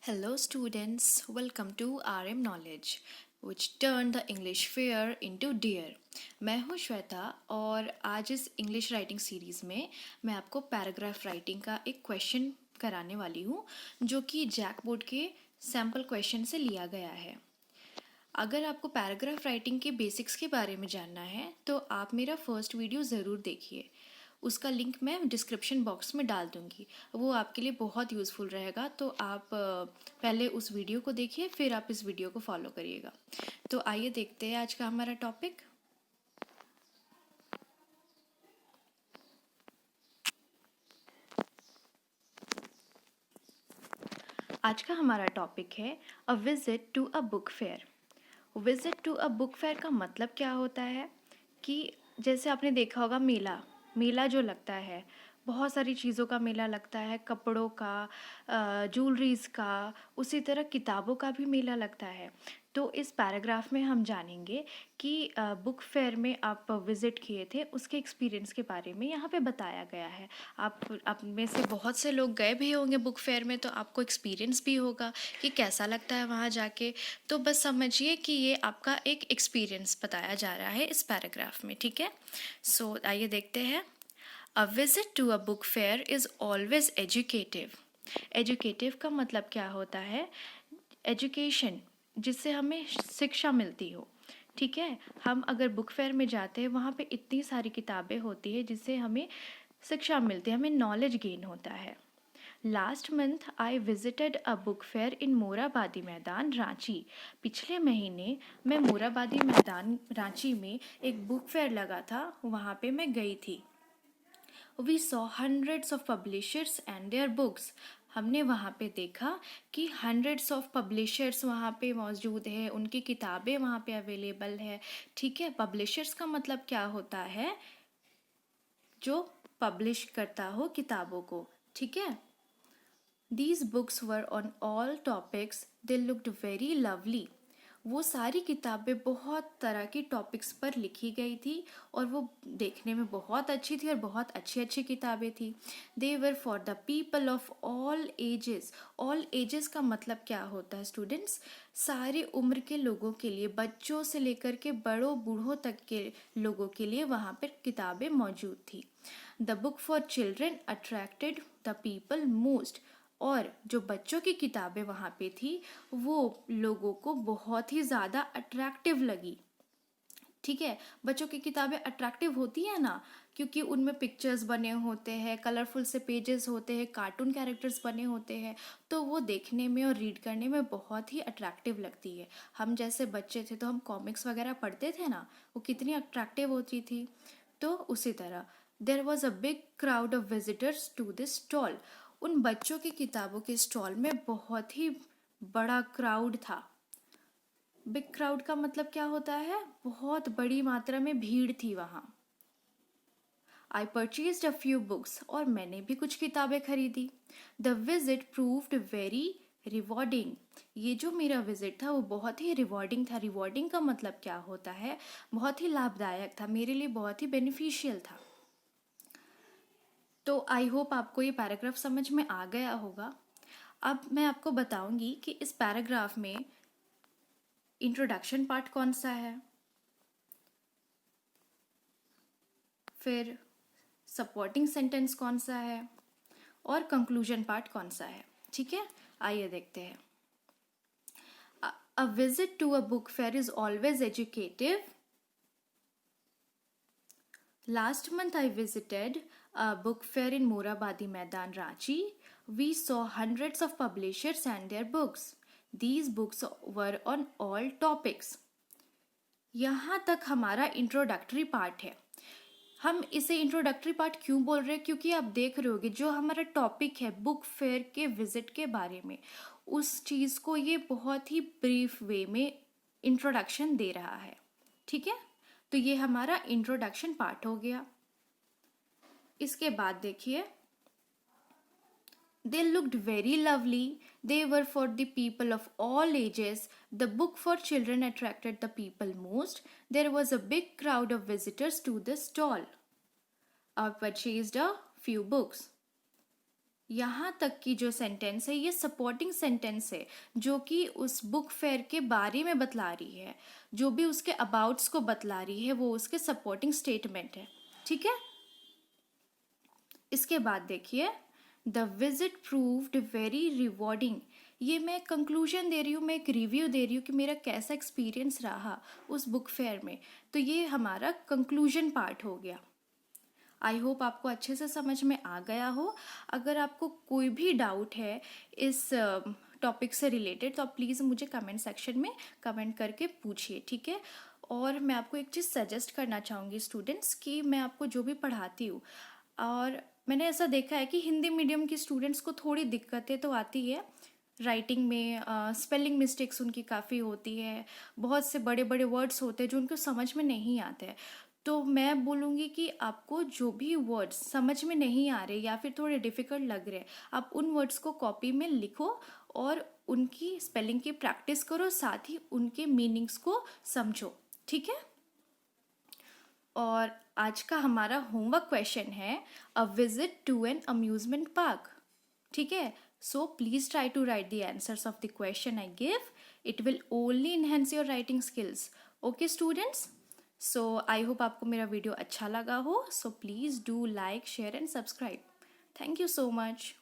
Hello, students. Welcome to RM Knowledge, which turned the English fear into dear. मैं हूँ श्वेता और आज इस इंग्लिश राइटिंग सीरीज़ में मैं आपको पैराग्राफ राइटिंग का एक क्वेश्चन कराने वाली हूँ जो कि जैक बोर्ड के सैम्पल क्वेश्चन से लिया गया है। अगर आपको पैराग्राफ राइटिंग के बेसिक्स के बारे में जानना है तो आप मेरा फर्स्ट वीडियो ज़रूर देखिए। उसका लिंक मैं डिस्क्रिप्शन बॉक्स में डाल दूँगी। वो आपके लिए बहुत यूज़फुल रहेगा, तो आप पहले उस वीडियो को देखिए, फिर आप इस वीडियो को फॉलो करिएगा। तो आइए देखते हैं आज का हमारा टॉपिक। आज का हमारा टॉपिक है a visit to a book fair. Visit to a book fair का मतलब क्या होता है कि जैसे आपने देखा होगा मेला मेला जो लगता है, बहुत सारी चीज़ों का मेला लगता है, कपड़ों का, ज्वेलरीज़ का, उसी तरह किताबों का भी मेला लगता है। तो इस पैराग्राफ में हम जानेंगे कि बुक फेयर में आप विज़िट किए थे, उसके एक्सपीरियंस के बारे में यहाँ पे बताया गया है। आप में से बहुत से लोग गए भी होंगे बुक फेयर में, तो आपको एक्सपीरियंस भी होगा कि कैसा लगता है वहाँ जाके। तो बस समझिए कि ये आपका एक एक्सपीरियंस बताया जा रहा है इस पैराग्राफ में, ठीक है। सो आइए देखते हैं। A visit to a book fair is always educative. Educative का मतलब क्या होता है? एजुकेशन, जिससे हमें शिक्षा मिलती हो, ठीक है। हम अगर बुक फेयर में जाते हैं, वहाँ पे इतनी सारी किताबें होती है जिससे हमें शिक्षा मिलती है, हमें नॉलेज गेन होता है। Last month I visited a book fair in Morabadi मैदान रांची। पिछले महीने मैं मोराबादी मैदान रांची में एक बुक फेयर लगा था, वहाँ पे मैं गई थी। We saw hundreds of publishers and their books. हमने वहाँ पे देखा कि हंड्रेड्स ऑफ पब्लिशर्स वहाँ पे मौजूद है, उनकी किताबें वहाँ पे अवेलेबल है, ठीक है। पब्लिशर्स का मतलब क्या होता है? जो पब्लिश करता हो किताबों को, ठीक है। These books were on all topics. They looked very lovely. वो सारी किताबें बहुत तरह की टॉपिक्स पर लिखी गई थी और वो देखने में बहुत अच्छी थी और बहुत अच्छी अच्छी किताबें थी। They were for the people of all ages. All ages का मतलब क्या होता है स्टूडेंट्स? सारे उम्र के लोगों के लिए, बच्चों से लेकर के बड़ों बूढ़ों तक के लोगों के लिए वहाँ पर किताबें मौजूद थी। The book for children attracted the people most. और जो बच्चों की किताबें वहाँ पे थी, वो लोगों को बहुत ही ज़्यादा अट्रैक्टिव लगी, ठीक है। बच्चों की किताबें अट्रैक्टिव होती है ना, क्योंकि उनमें पिक्चर्स बने होते हैं, कलरफुल से पेजेस होते हैं, कार्टून कैरेक्टर्स बने होते हैं, तो वो देखने में और रीड करने में बहुत ही अट्रैक्टिव लगती है। हम जैसे बच्चे थे तो हम कॉमिक्स वगैरह पढ़ते थे ना, वो कितनी अट्रैक्टिव होती थी। तो उसी तरह there was a big crowd of visitors to this stall. उन बच्चों की किताबों के स्टॉल में बहुत ही बड़ा क्राउड था। बिग क्राउड का मतलब क्या होता है? बहुत बड़ी मात्रा में भीड़ थी वहाँ। आई परचेज्ड अ फ्यू बुक्स। और मैंने भी कुछ किताबें खरीदी। The visit proved very rewarding. ये जो मेरा विजिट था वो बहुत ही रिवॉर्डिंग था। रिवॉर्डिंग का मतलब क्या होता है? बहुत ही लाभदायक था, मेरे लिए बहुत ही बेनिफिशियल था। तो आई होप आपको ये पैराग्राफ समझ में आ गया होगा। अब मैं आपको बताऊंगी कि इस पैराग्राफ में इंट्रोडक्शन पार्ट कौन सा है, फिर सपोर्टिंग सेंटेंस कौन सा है और कंक्लूजन पार्ट कौन सा है, ठीक है। आइए देखते हैं। A visit to a book fair is always educative. Last month I visited a book fair in Morabadi Maidan, Ranchi. We saw hundreds of publishers and their books. These books were on all topics. यहाँ तक हमारा introductory part है। हम इसे introductory part क्यों बोल रहे हैं? क्योंकि आप देख रहे होगे जो हमारा टॉपिक है बुक फेयर के विजिट के बारे में, उस चीज़ को ये बहुत ही ब्रीफ वे में इंट्रोडक्शन दे रहा है, ठीक है। तो ये हमारा इंट्रोडक्शन पार्ट हो गया। इसके बाद देखिए, they looked very lovely. They were for the people of all ages. The book for children attracted the people most. There was a big crowd of visitors to the stall. I purchased a few books. यहाँ तक की जो sentence है ये supporting sentence है, जो कि उस बुक फेयर के बारे में बतला रही है, जो भी उसके अबाउट्स को बतला रही है वो उसके सपोर्टिंग स्टेटमेंट है। ठीक है। इसके बाद देखिए, the visit proved very rewarding. ये मैं कंक्लूजन दे रही हूँ, मैं एक रिव्यू दे रही हूँ कि मेरा कैसा एक्सपीरियंस रहा उस बुक फेयर में। तो ये हमारा कंक्लूजन पार्ट हो गया। आई होप आपको अच्छे से समझ में आ गया हो। अगर आपको कोई भी डाउट है इस टॉपिक से रिलेटेड तो आप प्लीज़ मुझे कमेंट सेक्शन में कमेंट करके पूछिए, ठीक है। और मैं आपको एक चीज़ सजेस्ट करना चाहूँगी स्टूडेंट्स, कि मैं आपको जो भी पढ़ाती हूँ, और मैंने ऐसा देखा है कि हिंदी मीडियम की स्टूडेंट्स को थोड़ी दिक्कतें तो आती है राइटिंग में, स्पेलिंग मिस्टेक्स उनकी काफ़ी होती है, बहुत से बड़े बड़े वर्ड्स होते हैं जो उनको समझ में नहीं आते हैं। तो मैं बोलूँगी कि आपको जो भी वर्ड्स समझ में नहीं आ रहे या फिर थोड़े डिफ़िकल्ट लग रहे हैं, आप उन वर्ड्स को कॉपी में लिखो और उनकी स्पेलिंग की प्रैक्टिस करो, साथ ही उनके मीनिंग्स को समझो, ठीक है। और आज का हमारा होमवर्क क्वेश्चन है a visit to an amusement park, ठीक है। So please try to write the answers of the question I give. It will only enhance your writing skills. Okay students, so I hope आपको मेरा video अच्छा लगा हो। So please do like, share and subscribe. Thank you so much.